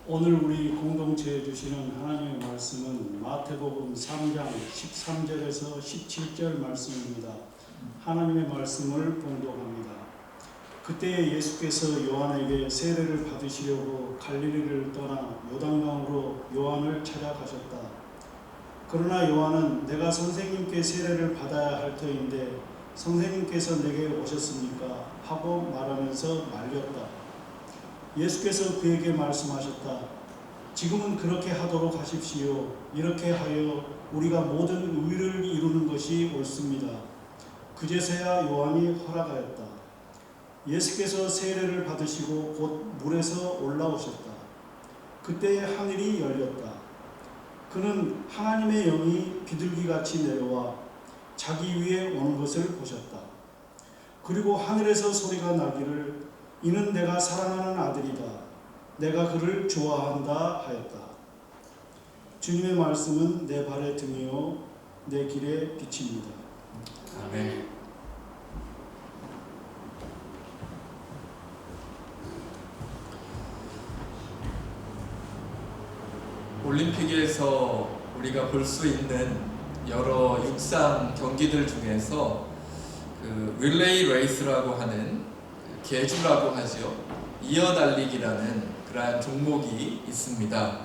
오늘 우리 공동체에 주시는 하나님의 말씀은 마태복음 3장 13절에서 17절 말씀입니다. 하나님의 말씀을 봉독합니다. 그때 예수께서 요한에게 세례를 받으시려고 갈릴리를 떠나 요단강으로 요한을 찾아가셨다. 그러나 요한은 내가 선생님께 세례를 받아야 할 터인데 선생님께서 내게 오셨습니까? 하고 말하면서 말렸다. 예수께서 그에게 말씀하셨다. 지금은 그렇게 하도록 하십시오. 이렇게 하여 우리가 모든 의를 이루는 것이 옳습니다. 그제서야 요한이 허락하였다. 예수께서 세례를 받으시고 곧 물에서 올라오셨다. 그때 하늘이 열렸다. 그는 하나님의 영이 비둘기같이 내려와 자기 위에 오는 것을 보셨다. 그리고 하늘에서 소리가 나기를 이는 내가 사랑하는 아들이다. 내가 그를 좋아한다 하였다. 주님의 말씀은 내 발의 등이요 내 길의 빛입니다. 아멘. 올림픽에서 우리가 볼 수 있는 여러 육상 경기들 중에서 그 릴레이 레이스라고 하는 계주라고 하죠. 이어달리기라는 그러한 종목이 있습니다.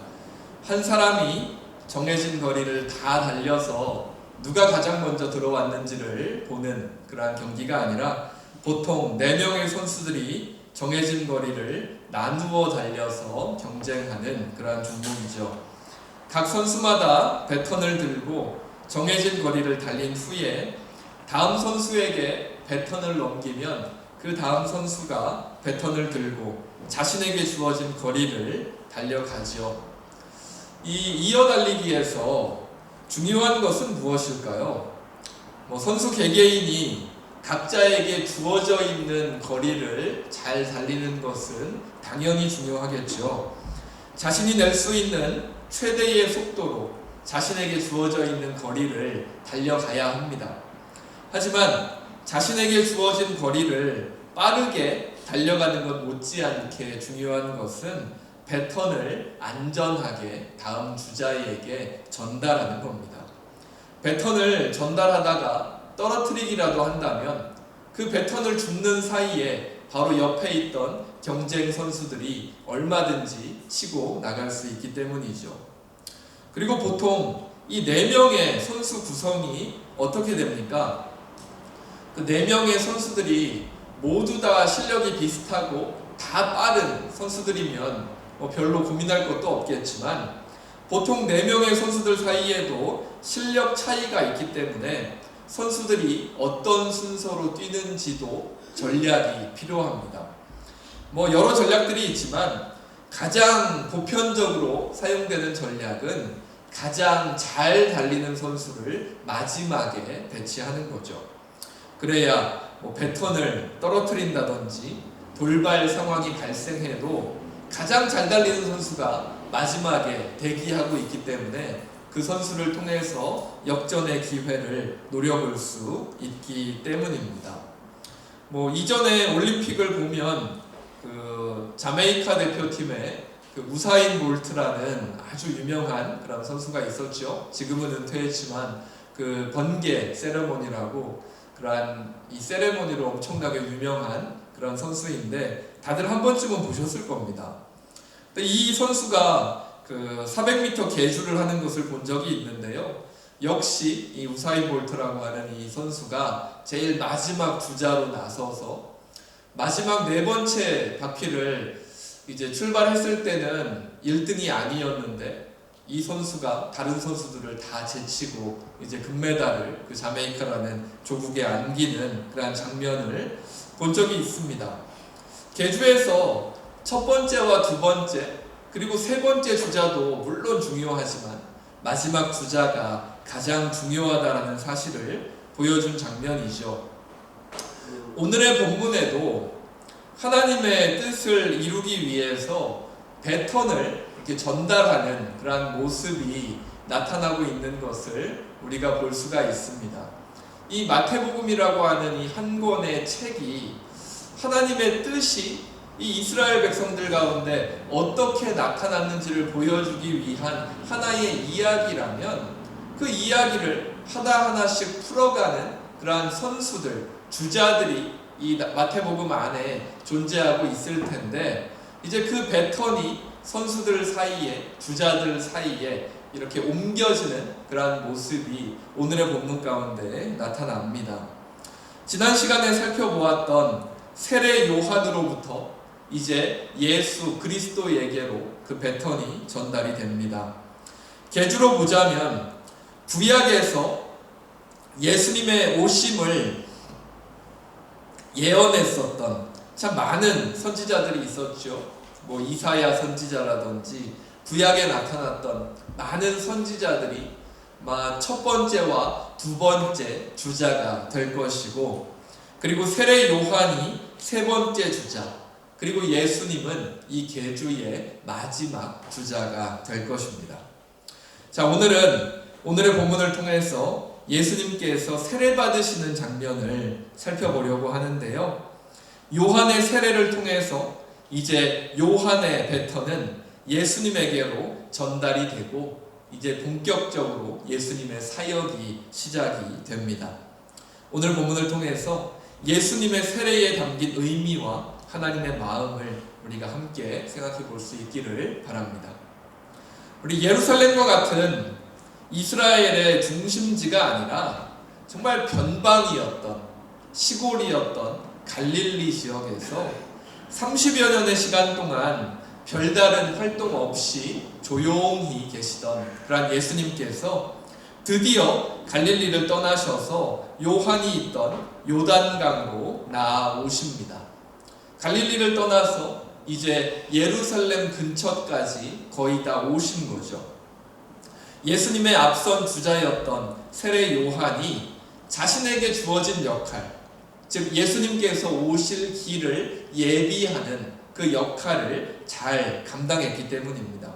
한 사람이 정해진 거리를 다 달려서 누가 가장 먼저 들어왔는지를 보는 그러한 경기가 아니라 보통 4명의 선수들이 정해진 거리를 나누어 달려서 경쟁하는 그러한 종목이죠. 각 선수마다 배턴을 들고 정해진 거리를 달린 후에 다음 선수에게 배턴을 넘기면 그 다음 선수가 배턴을 들고 자신에게 주어진 거리를 달려가죠. 이 이어달리기에서 중요한 것은 무엇일까요? 선수 개개인이 각자에게 주어져 있는 거리를 잘 달리는 것은 당연히 중요하겠죠. 자신이 낼 수 있는 최대의 속도로 자신에게 주어져 있는 거리를 달려가야 합니다. 하지만 자신에게 주어진 거리를 빠르게 달려가는 것 못지않게 중요한 것은 배턴을 안전하게 다음 주자에게 전달하는 겁니다. 배턴을 전달하다가 떨어뜨리기라도 한다면 그 배턴을 줍는 사이에 바로 옆에 있던 경쟁 선수들이 얼마든지 치고 나갈 수 있기 때문이죠. 그리고 보통 이 4명의 선수 구성이 어떻게 됩니까? 그 4명의 선수들이 모두 다 실력이 비슷하고 다 빠른 선수들이면 별로 고민할 것도 없겠지만 보통 4명의 선수들 사이에도 실력 차이가 있기 때문에 선수들이 어떤 순서로 뛰는지도 전략이 필요합니다. 여러 전략들이 있지만 가장 보편적으로 사용되는 전략은 가장 잘 달리는 선수를 마지막에 배치하는 거죠. 그래야 배턴을 떨어뜨린다든지 돌발 상황이 발생해도 가장 잘 달리는 선수가 마지막에 대기하고 있기 때문에 그 선수를 통해서 역전의 기회를 노려볼 수 있기 때문입니다. 이전에 올림픽을 보면 그 자메이카 대표팀의 그 우사인 볼트라는 아주 유명한 그런 선수가 있었죠. 지금은 은퇴했지만 그 번개 세레모니라고 그러한 이 세레모니로 엄청나게 유명한 그런 선수인데 다들 한 번쯤은 보셨을 겁니다. 근데 이 선수가 그 400m 계주를 하는 것을 본 적이 있는데요. 역시 이 우사인 볼트라고 하는 이 선수가 제일 마지막 주자로 나서서 마지막 4번째 바퀴를 이제 출발했을 때는 1등이 아니었는데 이 선수가 다른 선수들을 다 제치고 이제 금메달을 그 자메이카라는 조국에 안기는 그런 장면을 본 적이 있습니다. 계주에서 첫 번째와 두 번째 그리고 세 번째 주자도 물론 중요하지만 마지막 주자가 가장 중요하다는 사실을 보여준 장면이죠. 오늘의 본문에도 하나님의 뜻을 이루기 위해서 배턴을 이렇게 전달하는 그러한 모습이 나타나고 있는 것을 우리가 볼 수가 있습니다. 이 마태복음이라고 하는 이 한 권의 책이 하나님의 뜻이 이 이스라엘 백성들 가운데 어떻게 나타났는지를 보여주기 위한 하나의 이야기라면 그 이야기를 하나하나씩 풀어가는 그러한 선수들, 주자들이 이 마태복음 안에 존재하고 있을 텐데, 이제 그 배턴이 선수들 사이에, 주자들 사이에 이렇게 옮겨지는 그러한 모습이 오늘의 본문 가운데 나타납니다. 지난 시간에 살펴보았던 세례 요한으로부터 이제 예수 그리스도에게로 그 배턴이 전달이 됩니다. 계주로 보자면 구약에서 예수님의 오심을 예언했었던 참 많은 선지자들이 있었죠. 뭐 이사야 선지자라든지 구약에 나타났던 많은 선지자들이 첫 번째와 두 번째 주자가 될 것이고, 그리고 세례 요한이 세 번째 주자, 그리고 예수님은 이 계주의 마지막 주자가 될 것입니다. 자, 오늘의 본문을 통해서 예수님께서 세례 받으시는 장면을 살펴보려고 하는데요. 요한의 세례를 통해서 이제 요한의 배턴은 예수님에게로 전달이 되고 이제 본격적으로 예수님의 사역이 시작이 됩니다. 오늘 본문을 통해서 예수님의 세례에 담긴 의미와 하나님의 마음을 우리가 함께 생각해 볼 수 있기를 바랍니다. 우리 예루살렘과 같은 이스라엘의 중심지가 아니라 정말 변방이었던, 시골이었던 갈릴리 지역에서 30여 년의 시간 동안 별다른 활동 없이 조용히 계시던 그런 예수님께서 드디어 갈릴리를 떠나셔서 요한이 있던 요단강으로 나아오십니다. 갈릴리를 떠나서 이제 예루살렘 근처까지 거의 다 오신 거죠. 예수님의 앞선 주자였던 세례 요한이 자신에게 주어진 역할, 즉 예수님께서 오실 길을 예비하는 그 역할을 잘 감당했기 때문입니다.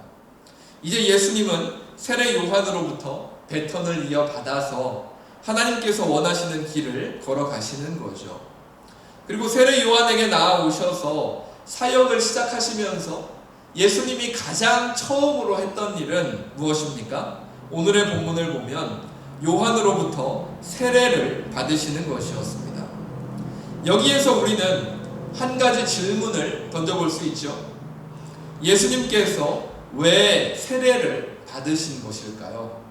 이제 예수님은 세례 요한으로부터 배턴을 이어받아서 하나님께서 원하시는 길을 걸어가시는 거죠. 그리고 세례 요한에게 나아오셔서 사역을 시작하시면서 예수님이 가장 처음으로 했던 일은 무엇입니까? 오늘의 본문을 보면 요한으로부터 세례를 받으시는 것이었습니다. 여기에서 우리는 한 가지 질문을 던져볼 수 있죠. 예수님께서 왜 세례를 받으신 것일까요?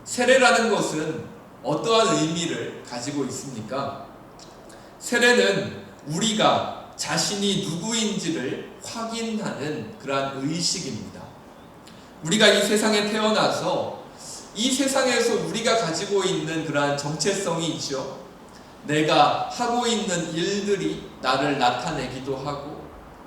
세례라는 것은 어떠한 의미를 가지고 있습니까? 세례는 우리가 자신이 누구인지를 확인하는 그러한 의식입니다. 우리가 이 세상에 태어나서 이 세상에서 우리가 가지고 있는 그러한 정체성이 있죠. 내가 하고 있는 일들이 나를 나타내기도 하고,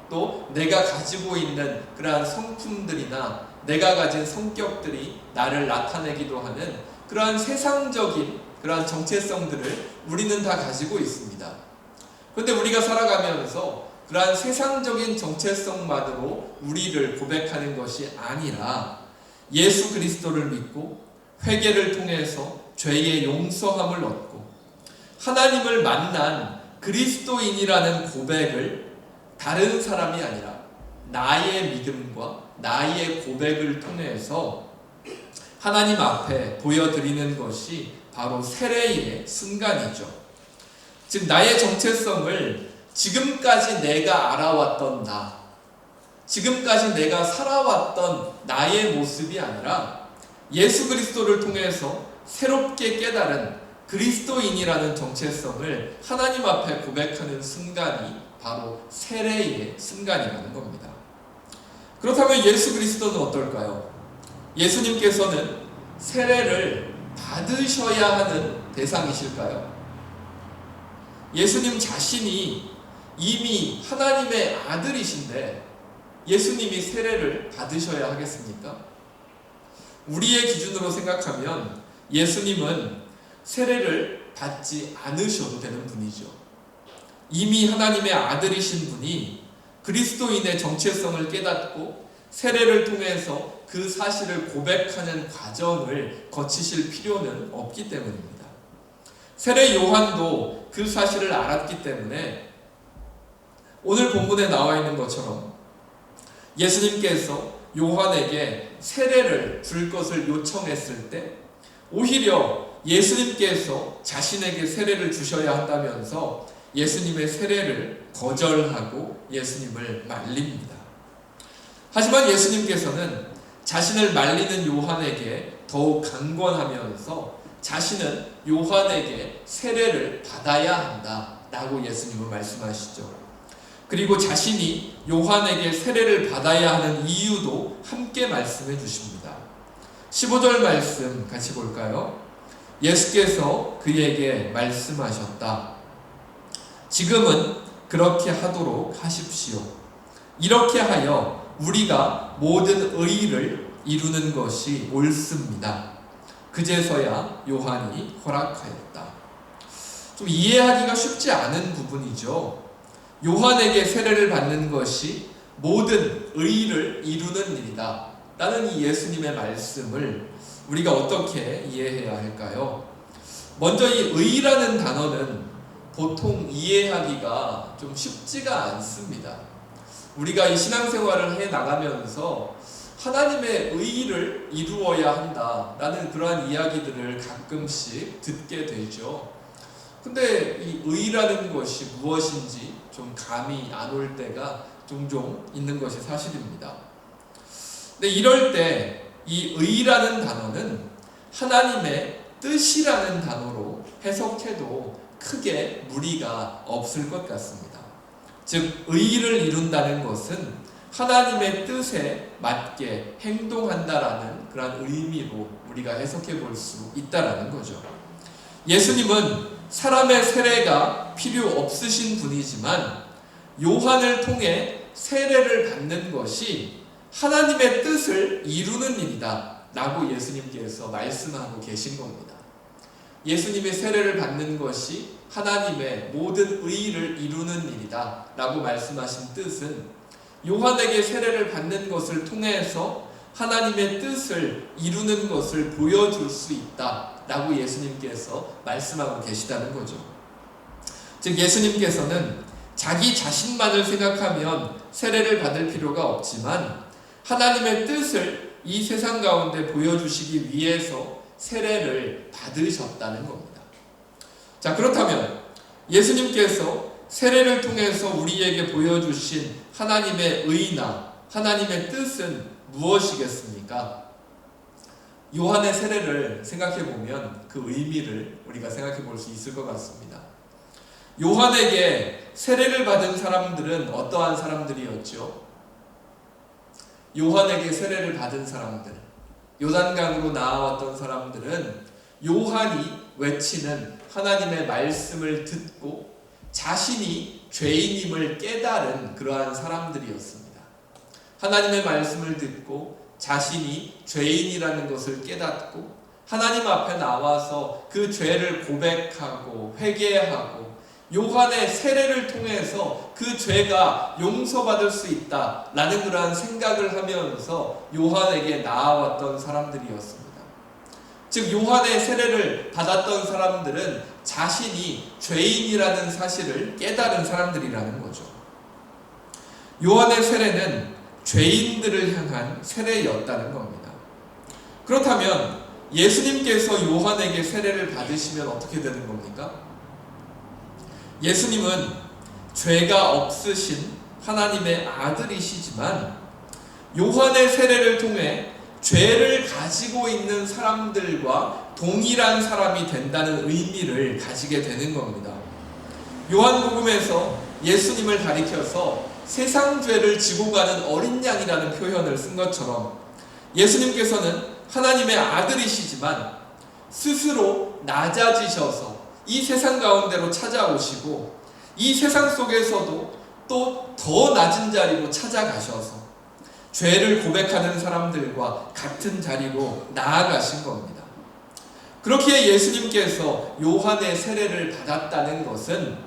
또 내가 가지고 있는 그러한 성품들이나 내가 가진 성격들이 나를 나타내기도 하는 그러한 세상적인 그러한 정체성들을 우리는 다 가지고 있습니다. 그런데 우리가 살아가면서 그러한 세상적인 정체성만으로 우리를 고백하는 것이 아니라 예수 그리스도를 믿고 회개를 통해서 죄의 용서함을 얻고 하나님을 만난 그리스도인이라는 고백을 다른 사람이 아니라 나의 믿음과 나의 고백을 통해서 하나님 앞에 보여드리는 것이 바로 세례의 순간이죠. 즉 나의 정체성을 지금까지 내가 알아왔던 나, 지금까지 내가 살아왔던 나의 모습이 아니라 예수 그리스도를 통해서 새롭게 깨달은 그리스도인이라는 정체성을 하나님 앞에 고백하는 순간이 바로 세례의 순간이라는 겁니다. 그렇다면 예수 그리스도는 어떨까요? 예수님께서는 세례를 받으셔야 하는 대상이실까요? 예수님 자신이 이미 하나님의 아들이신데 예수님이 세례를 받으셔야 하겠습니까? 우리의 기준으로 생각하면 예수님은 세례를 받지 않으셔도 되는 분이죠. 이미 하나님의 아들이신 분이 그리스도인의 정체성을 깨닫고 세례를 통해서 그 사실을 고백하는 과정을 거치실 필요는 없기 때문입니다. 세례 요한도 그 사실을 알았기 때문에 오늘 본문에 나와 있는 것처럼 예수님께서 요한에게 세례를 줄 것을 요청했을 때 오히려 예수님께서 자신에게 세례를 주셔야 한다면서 예수님의 세례를 거절하고 예수님을 말립니다. 하지만 예수님께서는 자신을 말리는 요한에게 더욱 강권하면서 자신은 요한에게 세례를 받아야 한다 라고 예수님은 말씀하시죠. 그리고 자신이 요한에게 세례를 받아야 하는 이유도 함께 말씀해 주십니다. 15절 말씀 같이 볼까요? 예수께서 그에게 말씀하셨다. 지금은 그렇게 하도록 하십시오. 이렇게 하여 우리가 모든 의의를 이루는 것이 옳습니다. 그제서야 요한이 허락하였다. 좀 이해하기가 쉽지 않은 부분이죠. 요한에게 세례를 받는 것이 모든 의의를 이루는 일이다 라는 이 예수님의 말씀을 우리가 어떻게 이해해야 할까요? 먼저 이 의라는 단어는 보통 이해하기가 좀 쉽지가 않습니다. 우리가 이 신앙생활을 해 나가면서 하나님의 의를 이루어야 한다라는 그러한 이야기들을 가끔씩 듣게 되죠. 근데 이 의라는 것이 무엇인지 좀 감이 안 올 때가 종종 있는 것이 사실입니다. 근데 이럴 때 이 의라는 단어는 하나님의 뜻이라는 단어로 해석해도 크게 무리가 없을 것 같습니다. 즉 의를 이룬다는 것은 하나님의 뜻에 맞게 행동한다라는 그런 의미로 우리가 해석해 볼 수 있다라는 거죠. 예수님은 사람의 세례가 필요 없으신 분이지만 요한을 통해 세례를 받는 것이 하나님의 뜻을 이루는 일이다 라고 예수님께서 말씀하고 계신 겁니다. 예수님의 세례를 받는 것이 하나님의 모든 의를 이루는 일이다 라고 말씀하신 뜻은 요한에게 세례를 받는 것을 통해서 하나님의 뜻을 이루는 것을 보여줄 수 있다 라고 예수님께서 말씀하고 계시다는 거죠. 즉 예수님께서는 자기 자신만을 생각하면 세례를 받을 필요가 없지만 하나님의 뜻을 이 세상 가운데 보여주시기 위해서 세례를 받으셨다는 겁니다. 자, 그렇다면 예수님께서 세례를 통해서 우리에게 보여주신 하나님의 의나 하나님의 뜻은 무엇이겠습니까? 요한의 세례를 생각해 보면 그 의미를 우리가 생각해 볼 수 있을 것 같습니다. 요한에게 세례를 받은 사람들은 어떠한 사람들이었죠? 요한에게 세례를 받은 사람들, 요단강으로 나아왔던 사람들은 요한이 외치는 하나님의 말씀을 듣고 자신이 죄인임을 깨달은 그러한 사람들이었습니다. 하나님의 말씀을 듣고 자신이 죄인이라는 것을 깨닫고 하나님 앞에 나와서 그 죄를 고백하고 회개하고 요한의 세례를 통해서 그 죄가 용서받을 수 있다라는 그러한 생각을 하면서 요한에게 나아왔던 사람들이었습니다. 즉 요한의 세례를 받았던 사람들은 자신이 죄인이라는 사실을 깨달은 사람들이라는 거죠. 요한의 세례는 죄인들을 향한 세례였다는 겁니다. 그렇다면 예수님께서 요한에게 세례를 받으시면 어떻게 되는 겁니까? 예수님은 죄가 없으신 하나님의 아들이시지만 요한의 세례를 통해 죄를 가지고 있는 사람들과 동일한 사람이 된다는 의미를 가지게 되는 겁니다. 요한복음에서 예수님을 가리켜서 세상 죄를 지고 가는 어린 양이라는 표현을 쓴 것처럼 예수님께서는 하나님의 아들이시지만 스스로 낮아지셔서 이 세상 가운데로 찾아오시고 이 세상 속에서도 또 더 낮은 자리로 찾아가셔서 죄를 고백하는 사람들과 같은 자리로 나아가신 겁니다. 그렇기에 예수님께서 요한의 세례를 받았다는 것은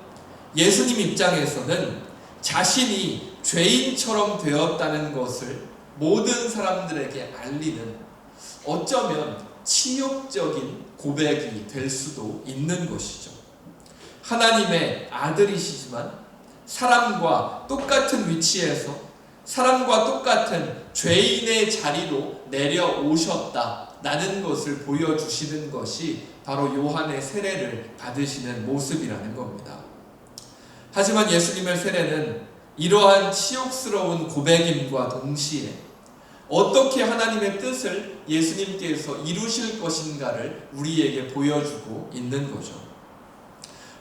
예수님 입장에서는 자신이 죄인처럼 되었다는 것을 모든 사람들에게 알리는 어쩌면 치욕적인 고백이 될 수도 있는 것이죠. 하나님의 아들이시지만 사람과 똑같은 위치에서 사람과 똑같은 죄인의 자리로 내려오셨다라는 것을 보여주시는 것이 바로 요한의 세례를 받으시는 모습이라는 겁니다. 하지만 예수님의 세례는 이러한 치욕스러운 고백임과 동시에 어떻게 하나님의 뜻을 예수님께서 이루실 것인가를 우리에게 보여주고 있는 거죠.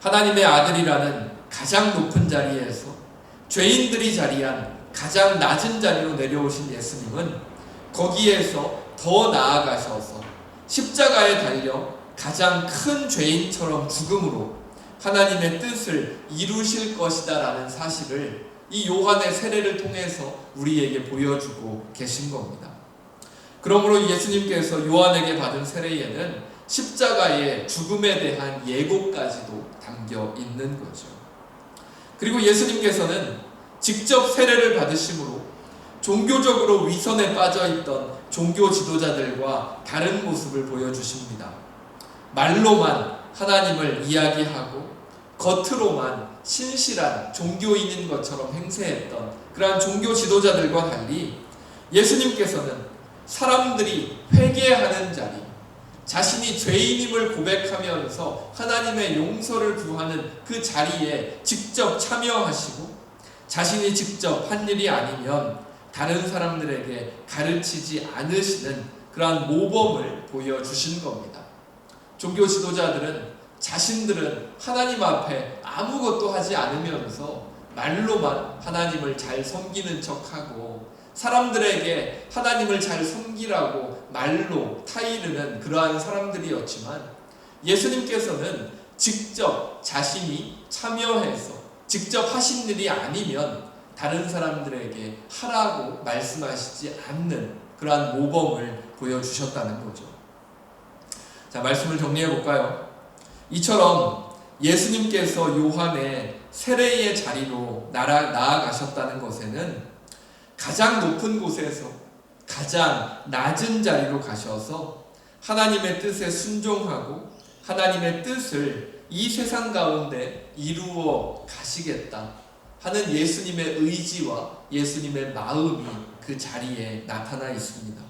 하나님의 아들이라는 가장 높은 자리에서 죄인들이 자리한 가장 낮은 자리로 내려오신 예수님은 거기에서 더 나아가셔서 십자가에 달려 가장 큰 죄인처럼 죽음으로 하나님의 뜻을 이루실 것이다 라는 사실을 이 요한의 세례를 통해서 우리에게 보여주고 계신 겁니다. 그러므로 예수님께서 요한에게 받은 세례에는 십자가의 죽음에 대한 예고까지도 담겨 있는 거죠. 그리고 예수님께서는 직접 세례를 받으심으로 종교적으로 위선에 빠져있던 종교 지도자들과 다른 모습을 보여주십니다. 말로만 하나님을 이야기하고 겉으로만 신실한 종교인인 것처럼 행세했던 그러한 종교 지도자들과 달리 예수님께서는 사람들이 회개하는 자리, 자신이 죄인임을 고백하면서 하나님의 용서를 구하는 그 자리에 직접 참여하시고 자신이 직접 한 일이 아니면 다른 사람들에게 가르치지 않으시는 그러한 모범을 보여주신 겁니다. 종교 지도자들은 자신들은 하나님 앞에 아무것도 하지 않으면서 말로만 하나님을 잘 섬기는 척하고 사람들에게 하나님을 잘 섬기라고 말로 타이르는 그러한 사람들이었지만 예수님께서는 직접 자신이 참여해서 직접 하신 일이 아니면 다른 사람들에게 하라고 말씀하시지 않는 그러한 모범을 보여주셨다는 거죠. 자, 말씀을 정리해 볼까요? 이처럼 예수님께서 요한의 세례의 자리로 나아가셨다는 것에는 가장 높은 곳에서 가장 낮은 자리로 가셔서 하나님의 뜻에 순종하고 하나님의 뜻을 이 세상 가운데 이루어 가시겠다 하는 예수님의 의지와 예수님의 마음이 그 자리에 나타나 있습니다.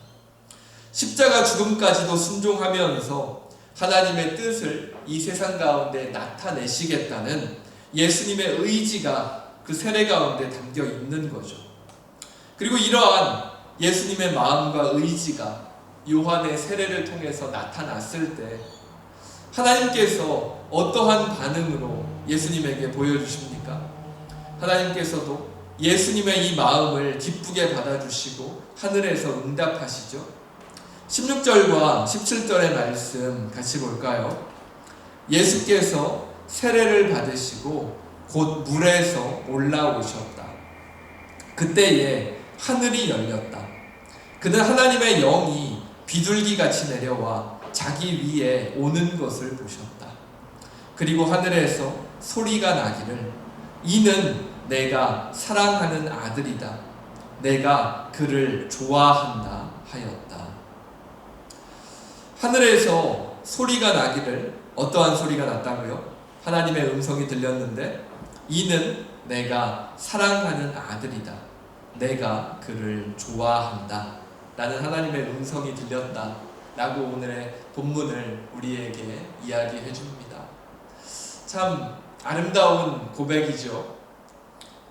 십자가 죽음까지도 순종하면서 하나님의 뜻을 이 세상 가운데 나타내시겠다는 예수님의 의지가 그 세례 가운데 담겨 있는 거죠. 그리고 이러한 예수님의 마음과 의지가 요한의 세례를 통해서 나타났을 때 하나님께서 어떠한 반응으로 예수님에게 보여주십니까? 하나님께서도 예수님의 이 마음을 기쁘게 받아주시고 하늘에서 응답하시죠. 16절과 17절의 말씀 같이 볼까요? 예수께서 세례를 받으시고 곧 물에서 올라오셨다. 그때에 하늘이 열렸다. 그는 하나님의 영이 비둘기같이 내려와 자기 위에 오는 것을 보셨다. 그리고 하늘에서 소리가 나기를 이는 내가 사랑하는 아들이다. 내가 그를 좋아한다 하였다. 하늘에서 소리가 나기를 어떠한 소리가 났다고요? 하나님의 음성이 들렸는데 이는 내가 사랑하는 아들이다. 내가 그를 좋아한다. 라는 하나님의 음성이 들렸다. 라고 오늘의 본문을 우리에게 이야기해 줍니다. 참 아름다운 고백이죠.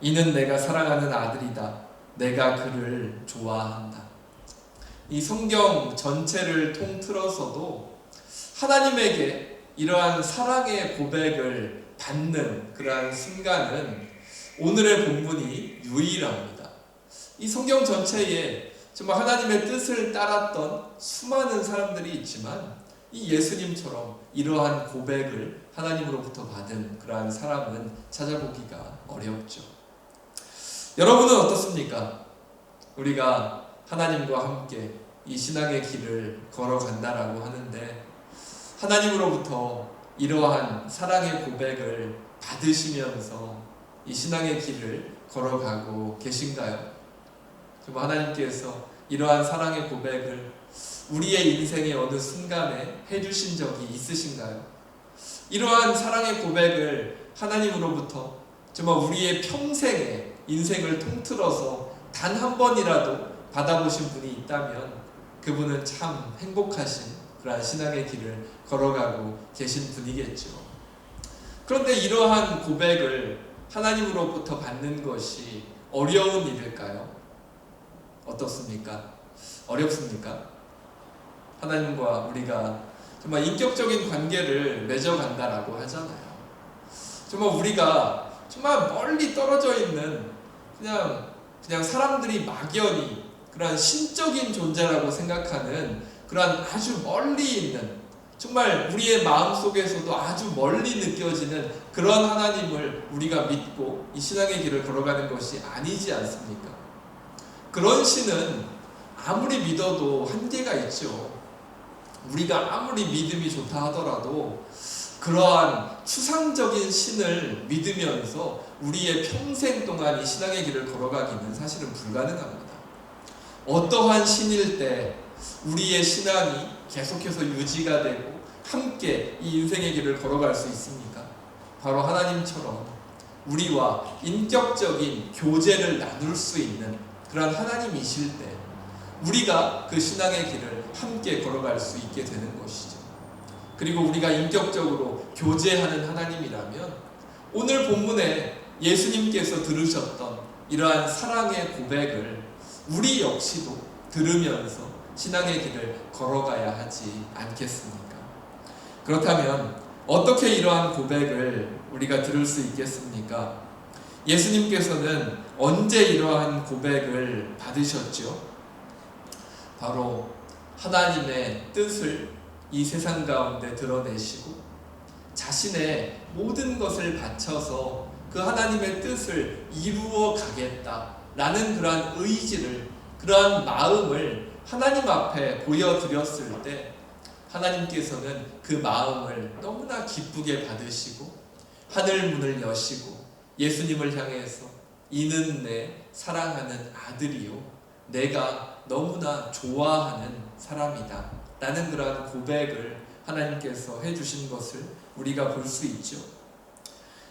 이는 내가 사랑하는 아들이다. 내가 그를 좋아한다. 이 성경 전체를 통틀어서도 하나님에게 이러한 사랑의 고백을 받는 그러한 순간은 오늘의 본문이 유일합니다. 이 성경 전체에 정말 하나님의 뜻을 따랐던 수많은 사람들이 있지만 이 예수님처럼 이러한 고백을 하나님으로부터 받은 그러한 사람은 찾아보기가 어렵죠. 여러분은 어떻습니까? 우리가 하나님과 함께 이 신앙의 길을 걸어간다라고 하는데 하나님으로부터 이러한 사랑의 고백을 받으시면서 이 신앙의 길을 걸어가고 계신가요? 정말 하나님께서 이러한 사랑의 고백을 우리의 인생의 어느 순간에 해주신 적이 있으신가요? 이러한 사랑의 고백을 하나님으로부터 정말 우리의 평생에 인생을 통틀어서 단 한 번이라도 받아보신 분이 있다면 그분은 참 행복하신 그러한 신앙의 길을 걸어가고 계신 분이겠죠. 그런데 이러한 고백을 하나님으로부터 받는 것이 어려운 일일까요? 어떻습니까? 어렵습니까? 하나님과 우리가 정말 인격적인 관계를 맺어간다라고 하잖아요. 정말 우리가 정말 멀리 떨어져 있는 그냥 사람들이 막연히 그러한 신적인 존재라고 생각하는 그러한 아주 멀리 있는, 정말 우리의 마음속에서도 아주 멀리 느껴지는 그런 하나님을 우리가 믿고 이 신앙의 길을 걸어가는 것이 아니지 않습니까? 그런 신은 아무리 믿어도 한계가 있죠. 우리가 아무리 믿음이 좋다 하더라도 그러한 추상적인 신을 믿으면서 우리의 평생 동안 이 신앙의 길을 걸어가기는 사실은 불가능합니다. 어떠한 신일 때 우리의 신앙이 계속해서 유지가 되고 함께 이 인생의 길을 걸어갈 수 있습니까? 바로 하나님처럼 우리와 인격적인 교제를 나눌 수 있는 그런 하나님이실 때 우리가 그 신앙의 길을 함께 걸어갈 수 있게 되는 것이죠. 그리고 우리가 인격적으로 교제하는 하나님이라면 오늘 본문에 예수님께서 들으셨던 이러한 사랑의 고백을 우리 역시도 들으면서 신앙의 길을 걸어가야 하지 않겠습니까? 그렇다면 어떻게 이러한 고백을 우리가 들을 수 있겠습니까? 예수님께서는 언제 이러한 고백을 받으셨죠? 바로 하나님의 뜻을 이 세상 가운데 드러내시고 자신의 모든 것을 바쳐서 그 하나님의 뜻을 이루어 가겠다라는 그러한 의지를, 그러한 마음을 하나님 앞에 보여드렸을 때 하나님께서는 그 마음을 너무나 기쁘게 받으시고 하늘 문을 여시고 예수님을 향해서 이는 내 사랑하는 아들이요 내가 너무나 좋아하는 사람이다 라는 그러한 고백을 하나님께서 해주신 것을 우리가 볼 수 있죠.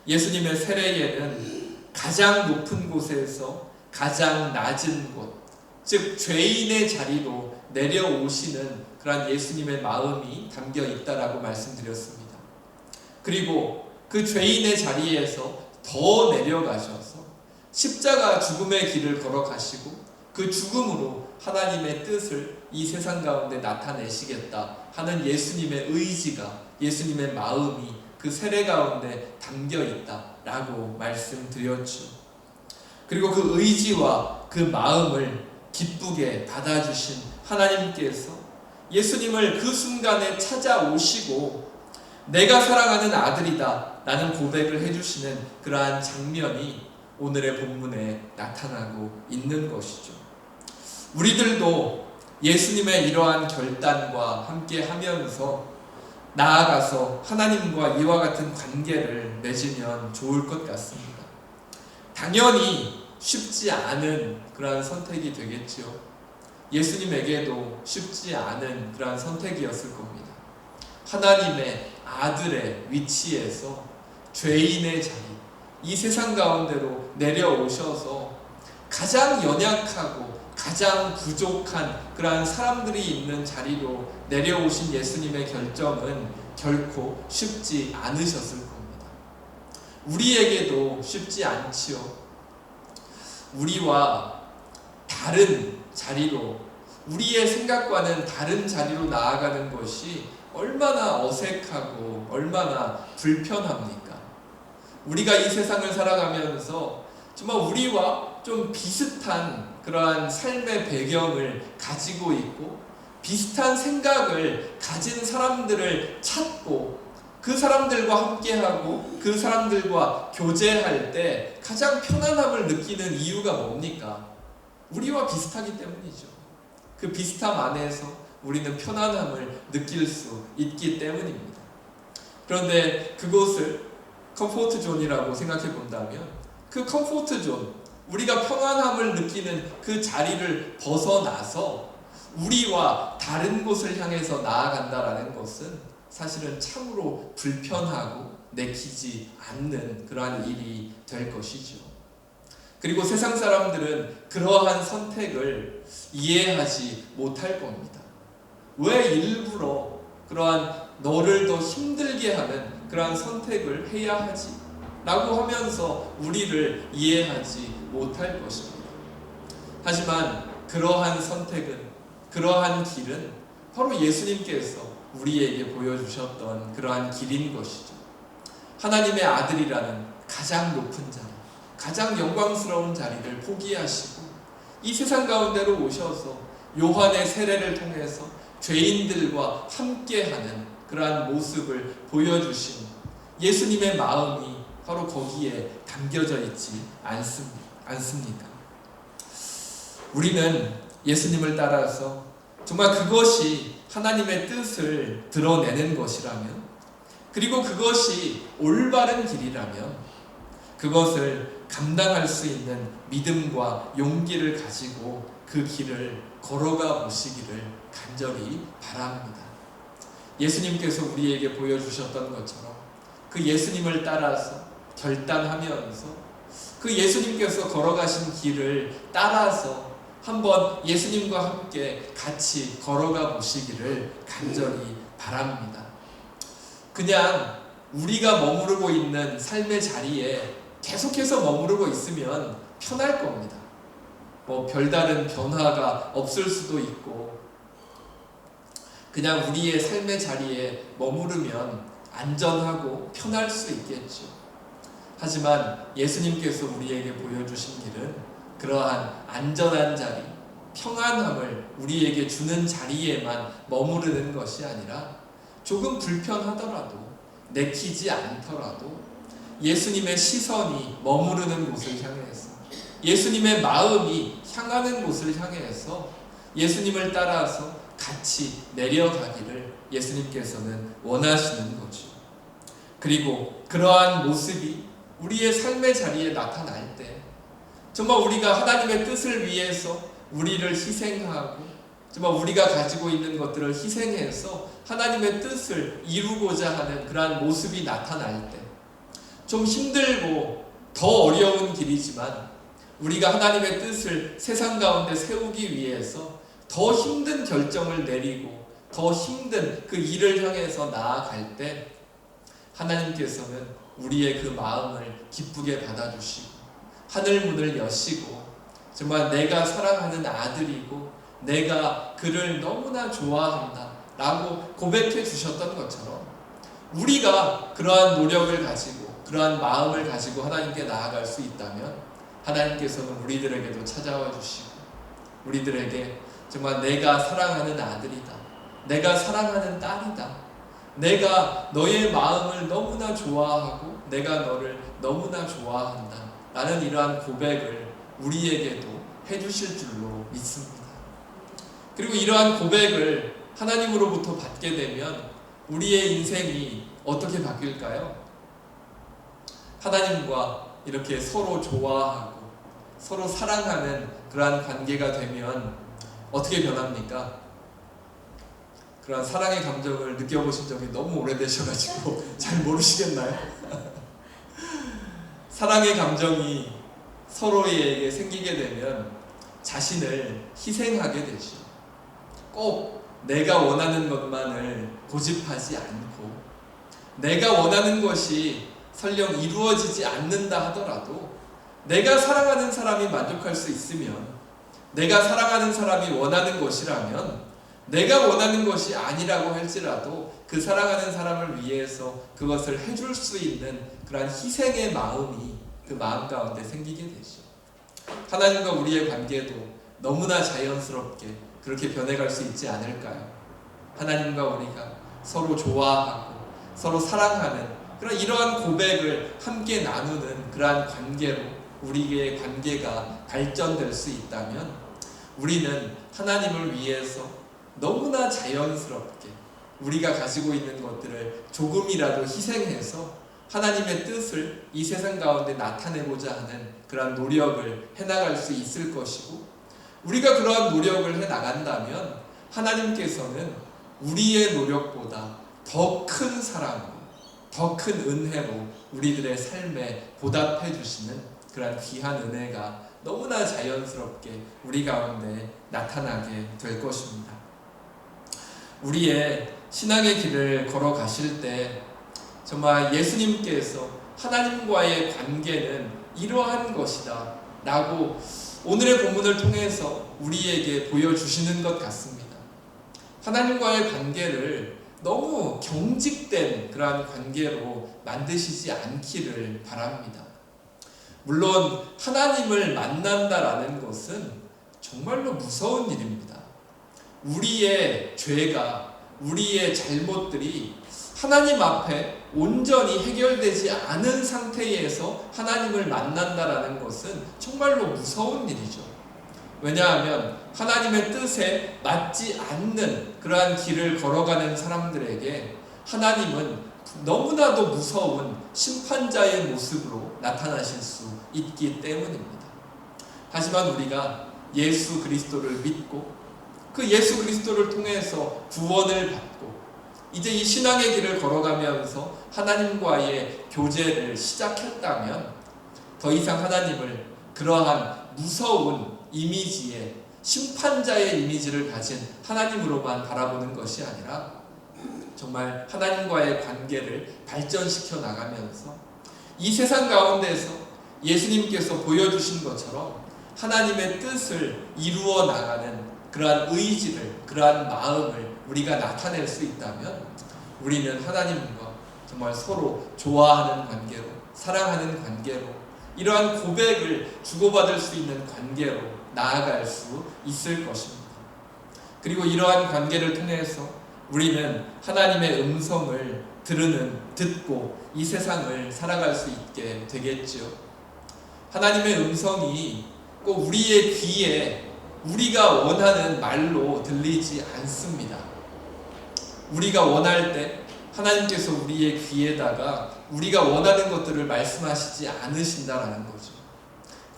예수님의 세례에는 가장 높은 곳에서 가장 낮은 곳, 즉 죄인의 자리로 내려오시는 그러한 예수님의 마음이 담겨 있다라고 말씀드렸습니다. 그리고 그 죄인의 자리에서 더 내려가셔서 십자가 죽음의 길을 걸어가시고 그 죽음으로 하나님의 뜻을 이 세상 가운데 나타내시겠다 하는 예수님의 의지가, 예수님의 마음이 그 세례 가운데 담겨 있다라고 말씀드렸죠. 그리고 그 의지와 그 마음을 기쁘게 받아주신 하나님께서 예수님을 그 순간에 찾아오시고 내가 사랑하는 아들이다 라는 고백을 해주시는 그러한 장면이 오늘의 본문에 나타나고 있는 것이죠. 우리들도 예수님의 이러한 결단과 함께 하면서 나아가서 하나님과 이와 같은 관계를 맺으면 좋을 것 같습니다. 당연히 쉽지 않은 그러한 선택이 되겠지요. 예수님에게도 쉽지 않은 그러한 선택이었을 겁니다. 하나님의 아들의 위치에서 죄인의 자리, 이 세상 가운데로 내려오셔서 가장 연약하고 가장 부족한 그러한 사람들이 있는 자리로 내려오신 예수님의 결정은 결코 쉽지 않으셨을 겁니다. 우리에게도 쉽지 않지요. 우리와 다른 자리로, 우리의 생각과는 다른 자리로 나아가는 것이 얼마나 어색하고 얼마나 불편합니까? 우리가 이 세상을 살아가면서 정말 우리와 좀 비슷한 그러한 삶의 배경을 가지고 있고 비슷한 생각을 가진 사람들을 찾고 그 사람들과 함께하고 그 사람들과 교제할 때 가장 편안함을 느끼는 이유가 뭡니까? 우리와 비슷하기 때문이죠. 그 비슷함 안에서 우리는 편안함을 느낄 수 있기 때문입니다. 그런데 그곳을 컴포트 존이라고 생각해 본다면 그 컴포트 존, 우리가 평안함을 느끼는 그 자리를 벗어나서 우리와 다른 곳을 향해서 나아간다라는 것은 사실은 참으로 불편하고 내키지 않는 그러한 일이 될 것이죠. 그리고 세상 사람들은 그러한 선택을 이해하지 못할 겁니다. 왜 일부러 그러한 너를 더 힘들게 하는 그러한 선택을 해야 하지? 라고 하면서 우리를 이해하지 못할 것입니다. 하지만 그러한 선택은, 그러한 길은 바로 예수님께서 우리에게 보여주셨던 그러한 길인 것이죠. 하나님의 아들이라는 가장 높은 자리, 가장 영광스러운 자리를 포기하시고 이 세상 가운데로 오셔서 요한의 세례를 통해서 죄인들과 함께하는 그러한 모습을 보여주신 예수님의 마음이 바로 거기에 담겨져 있지 않습니까? 우리는 예수님을 따라서 정말 그것이 하나님의 뜻을 드러내는 것이라면, 그리고 그것이 올바른 길이라면 그것을 감당할 수 있는 믿음과 용기를 가지고 그 길을 걸어가 보시기를 간절히 바랍니다. 예수님께서 우리에게 보여주셨던 것처럼 그 예수님을 따라서 결단하면서 그 예수님께서 걸어가신 길을 따라서 한번 예수님과 함께 같이 걸어가 보시기를 간절히 바랍니다. 그냥 우리가 머무르고 있는 삶의 자리에 계속해서 머무르고 있으면 편할 겁니다. 별다른 변화가 없을 수도 있고 그냥 우리의 삶의 자리에 머무르면 안전하고 편할 수 있겠죠. 하지만 예수님께서 우리에게 보여주신 길은 그러한 안전한 자리, 평안함을 우리에게 주는 자리에만 머무르는 것이 아니라 조금 불편하더라도, 내키지 않더라도 예수님의 시선이 머무르는 곳을 향해서, 예수님의 마음이 향하는 곳을 향해서 예수님을 따라서 같이 내려가기를 예수님께서는 원하시는 거죠. 그리고 그러한 모습이 우리의 삶의 자리에 나타날 때 정말 우리가 하나님의 뜻을 위해서 우리를 희생하고 정말 우리가 가지고 있는 것들을 희생해서 하나님의 뜻을 이루고자 하는 그러한 모습이 나타날 때 좀 힘들고 더 어려운 길이지만 우리가 하나님의 뜻을 세상 가운데 세우기 위해서 더 힘든 결정을 내리고 더 힘든 그 일을 향해서 나아갈 때 하나님께서는 우리의 그 마음을 기쁘게 받아주시고 하늘 문을 여시고 정말 내가 사랑하는 아들이고 내가 그를 너무나 좋아한다 라고 고백해 주셨던 것처럼 우리가 그러한 노력을 가지고 그러한 마음을 가지고 하나님께 나아갈 수 있다면 하나님께서는 우리들에게도 찾아와 주시고 우리들에게 정말 내가 사랑하는 아들이다, 내가 사랑하는 딸이다, 내가 너의 마음을 너무나 좋아하고 내가 너를 너무나 좋아한다 라는 이러한 고백을 우리에게도 해주실 줄로 믿습니다. 그리고 이러한 고백을 하나님으로부터 받게 되면 우리의 인생이 어떻게 바뀔까요? 하나님과 이렇게 서로 좋아하고 서로 사랑하는 그러한 관계가 되면 어떻게 변합니까? 그런 사랑의 감정을 느껴보신 적이 너무 오래되셔가지고 잘 모르시겠나요? 사랑의 감정이 서로에게 생기게 되면 자신을 희생하게 되죠. 꼭 내가 원하는 것만을 고집하지 않고 내가 원하는 것이 설령 이루어지지 않는다 하더라도 내가 사랑하는 사람이 만족할 수 있으면 내가 사랑하는 사람이 원하는 것이라면 내가 원하는 것이 아니라고 할지라도 그 사랑하는 사람을 위해서 그것을 해줄 수 있는 그러한 희생의 마음이 그 마음 가운데 생기게 되죠. 하나님과 우리의 관계도 너무나 자연스럽게 그렇게 변해갈 수 있지 않을까요? 하나님과 우리가 서로 좋아하고 서로 사랑하는 그런 이러한 고백을 함께 나누는 그러한 관계로 우리의 관계가 발전될 수 있다면 우리는 하나님을 위해서 너무나 자연스럽게 우리가 가지고 있는 것들을 조금이라도 희생해서 하나님의 뜻을 이 세상 가운데 나타내고자 하는 그러한 노력을 해나갈 수 있을 것이고 우리가 그러한 노력을 해나간다면 하나님께서는 우리의 노력보다 더 큰 사랑으로 더 큰 은혜로 우리들의 삶에 보답해 주시는 그런 귀한 은혜가 너무나 자연스럽게 우리 가운데 나타나게 될 것입니다. 우리의 신앙의 길을 걸어가실 때 정말 예수님께서 하나님과의 관계는 이러한 것이다 라고 오늘의 본문을 통해서 우리에게 보여주시는 것 같습니다. 하나님과의 관계를 너무 경직된 그러한 관계로 만드시지 않기를 바랍니다. 물론 하나님을 만난다라는 것은 정말로 무서운 일입니다. 우리의 죄가, 우리의 잘못들이 하나님 앞에 온전히 해결되지 않은 상태에서 하나님을 만난다라는 것은 정말로 무서운 일이죠. 왜냐하면 하나님의 뜻에 맞지 않는 그러한 길을 걸어가는 사람들에게 하나님은 너무나도 무서운 심판자의 모습으로 나타나실 수 있기 때문입니다. 하지만 우리가 예수 그리스도를 믿고 그 예수 그리스도를 통해서 구원을 받고 이제 이 신앙의 길을 걸어가면서 하나님과의 교제를 시작했다면 더 이상 하나님을 그러한 무서운 이미지의 심판자의 이미지를 가진 하나님으로만 바라보는 것이 아니라 정말 하나님과의 관계를 발전시켜 나가면서 이 세상 가운데서 예수님께서 보여주신 것처럼 하나님의 뜻을 이루어 나가는 그러한 의지를, 그러한 마음을 우리가 나타낼 수 있다면 우리는 하나님과 정말 서로 좋아하는 관계로, 사랑하는 관계로, 이러한 고백을 주고받을 수 있는 관계로 나아갈 수 있을 것입니다. 그리고 이러한 관계를 통해서 우리는 하나님의 음성을 듣고 이 세상을 살아갈 수 있게 되겠지요. 하나님의 음성이 꼭 우리의 귀에 우리가 원하는 말로 들리지 않습니다. 우리가 원할 때 하나님께서 우리의 귀에다가 우리가 원하는 것들을 말씀하시지 않으신다라는 거죠.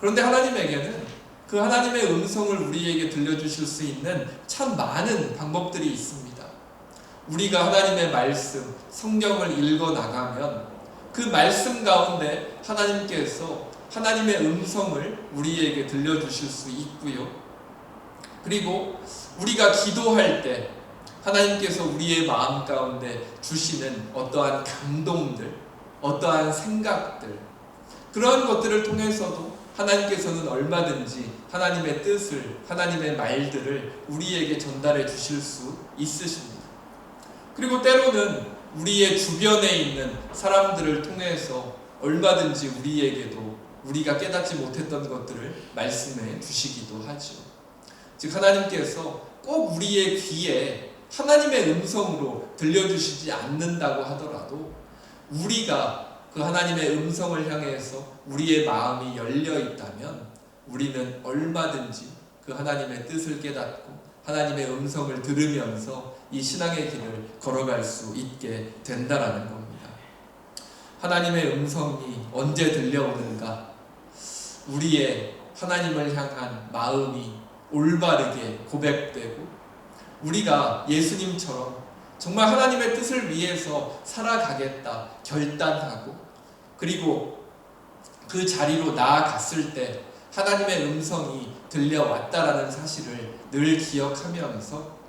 그런데 하나님에게는 그 하나님의 음성을 우리에게 들려주실 수 있는 참 많은 방법들이 있습니다. 우리가 하나님의 말씀, 성경을 읽어 나가면 그 말씀 가운데 하나님께서 하나님의 음성을 우리에게 들려주실 수 있고요. 그리고 우리가 기도할 때 하나님께서 우리의 마음 가운데 주시는 어떠한 감동들, 어떠한 생각들, 그런 것들을 통해서도 하나님께서는 얼마든지 하나님의 뜻을, 하나님의 말들을 우리에게 전달해 주실 수 있으십니다. 그리고 때로는 우리의 주변에 있는 사람들을 통해서 얼마든지 우리에게도 우리가 깨닫지 못했던 것들을 말씀해 주시기도 하죠. 즉 하나님께서 꼭 우리의 귀에 하나님의 음성으로 들려주시지 않는다고 하더라도 우리가 그 하나님의 음성을 향해서 우리의 마음이 열려 있다면 우리는 얼마든지 그 하나님의 뜻을 깨닫고 하나님의 음성을 들으면서 이 신앙의 길을 걸어갈 수 있게 된다라는 겁니다. 하나님의 음성이 언제 들려오는가? 우리의 하나님을 향한 마음이 올바르게 고백되고 우리가 예수님처럼 정말 하나님의 뜻을 위해서 살아가겠다 결단하고 그리고 그 자리로 나아갔을 때 하나님의 음성이 들려왔다라는 사실을 늘 기억하면서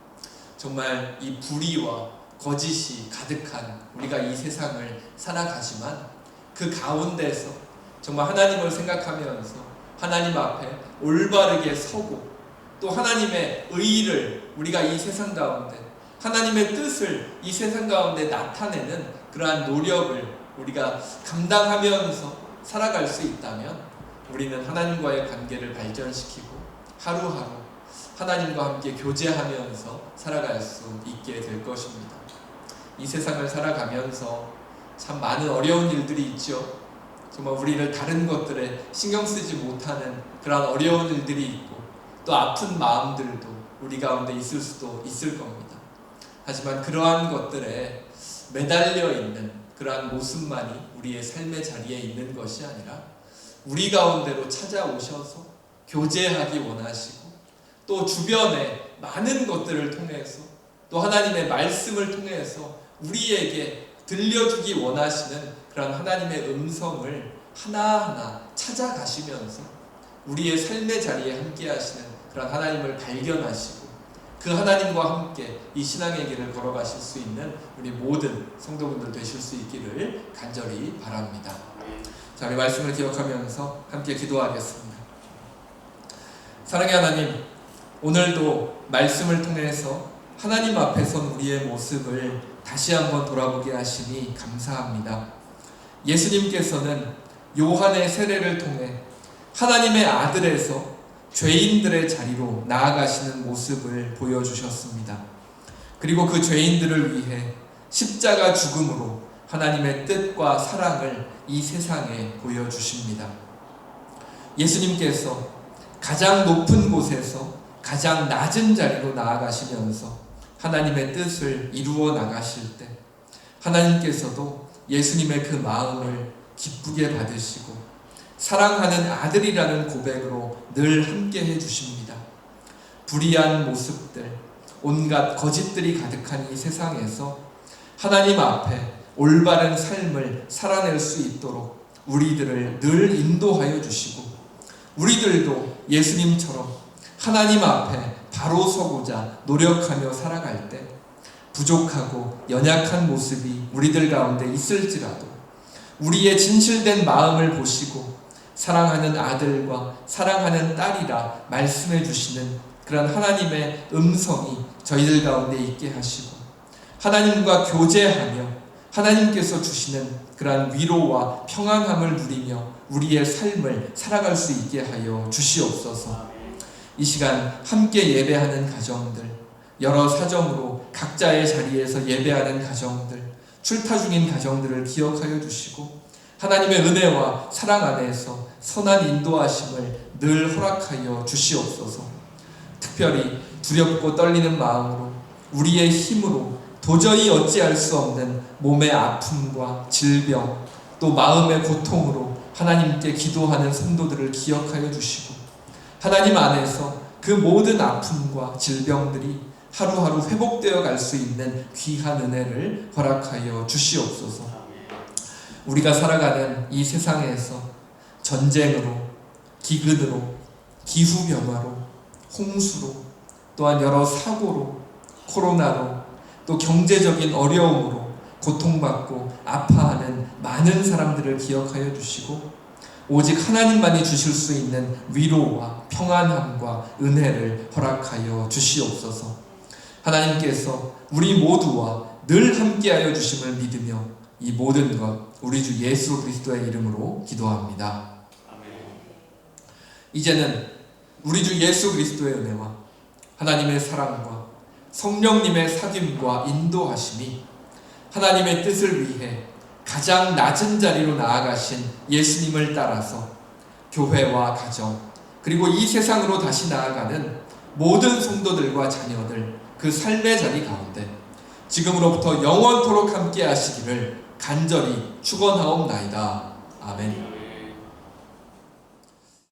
정말 이 불의와 거짓이 가득한 우리가 이 세상을 살아가지만 그 가운데서 정말 하나님을 생각하면서 하나님 앞에 올바르게 서고 또 하나님의 의의를 우리가 이 세상 가운데 하나님의 뜻을 이 세상 가운데 나타내는 그러한 노력을 우리가 감당하면서 살아갈 수 있다면 우리는 하나님과의 관계를 발전시키고 하루하루 하나님과 함께 교제하면서 살아갈 수 있게 될 것입니다. 이 세상을 살아가면서 참 많은 어려운 일들이 있죠. 정말 우리를 다른 것들에 신경 쓰지 못하는 그런 어려운 일들이 있고 또 아픈 마음들도 우리 가운데 있을 수도 있을 겁니다. 하지만 그러한 것들에 매달려 있는 그러한 모습만이 우리의 삶의 자리에 있는 것이 아니라 우리 가운데로 찾아오셔서 교제하기 원하시고 또 주변에 많은 것들을 통해서 또 하나님의 말씀을 통해서 우리에게 들려주기 원하시는 그런 하나님의 음성을 하나하나 찾아가시면서 우리의 삶의 자리에 함께 하시는 그런 하나님을 발견하시고 그 하나님과 함께 이 신앙의 길을 걸어가실 수 있는 우리 모든 성도분들 되실 수 있기를 간절히 바랍니다. 자, 우리 말씀을 기억하면서 함께 기도하겠습니다. 사랑의 하나님, 오늘도 말씀을 통해서 하나님 앞에 선 우리의 모습을 다시 한번 돌아보게 하시니 감사합니다. 예수님께서는 요한의 세례를 통해 하나님의 아들에서 죄인들의 자리로 나아가시는 모습을 보여주셨습니다. 그리고 그 죄인들을 위해 십자가 죽음으로 하나님의 뜻과 사랑을 이 세상에 보여주십니다. 예수님께서 가장 높은 곳에서 가장 낮은 자리로 나아가시면서 하나님의 뜻을 이루어 나가실 때 하나님께서도 예수님의 그 마음을 기쁘게 받으시고 사랑하는 아들이라는 고백으로 늘 함께 해주십니다. 불의한 모습들, 온갖 거짓들이 가득한 이 세상에서 하나님 앞에 올바른 삶을 살아낼 수 있도록 우리들을 늘 인도하여 주시고 우리들도 예수님처럼 하나님 앞에 바로 서고자 노력하며 살아갈 때 부족하고 연약한 모습이 우리들 가운데 있을지라도 우리의 진실된 마음을 보시고 사랑하는 아들과 사랑하는 딸이라 말씀해 주시는 그런 하나님의 음성이 저희들 가운데 있게 하시고 하나님과 교제하며 하나님께서 주시는 그러한 위로와 평안함을 누리며 우리의 삶을 살아갈 수 있게 하여 주시옵소서. 이 시간 함께 예배하는 가정들, 여러 사정으로 각자의 자리에서 예배하는 가정들, 출타 중인 가정들을 기억하여 주시고 하나님의 은혜와 사랑 안에서 선한 인도하심을 늘 허락하여 주시옵소서. 특별히 두렵고 떨리는 마음으로 우리의 힘으로 도저히 어찌할 수 없는 몸의 아픔과 질병 또 마음의 고통으로 하나님께 기도하는 성도들을 기억하여 주시고 하나님 안에서 그 모든 아픔과 질병들이 하루하루 회복되어 갈 수 있는 귀한 은혜를 허락하여 주시옵소서. 우리가 살아가는 이 세상에서 전쟁으로, 기근으로, 기후변화로, 홍수로, 또한 여러 사고로, 코로나로, 또 경제적인 어려움으로 고통받고 아파하는 많은 사람들을 기억하여 주시고 오직 하나님만이 주실 수 있는 위로와 평안함과 은혜를 허락하여 주시옵소서. 하나님께서 우리 모두와 늘 함께하여 주심을 믿으며 이 모든 것 우리 주 예수 그리스도의 이름으로 기도합니다. 이제는 우리 주 예수 그리스도의 은혜와 하나님의 사랑과 성령님의 사귐과 인도하심이 하나님의 뜻을 위해 가장 낮은 자리로 나아가신 예수님을 따라서 교회와 가정 그리고 이 세상으로 다시 나아가는 모든 성도들과 자녀들 그 삶의 자리 가운데 지금으로부터 영원토록 함께 하시기를 간절히 축원하옵나이다. 아멘.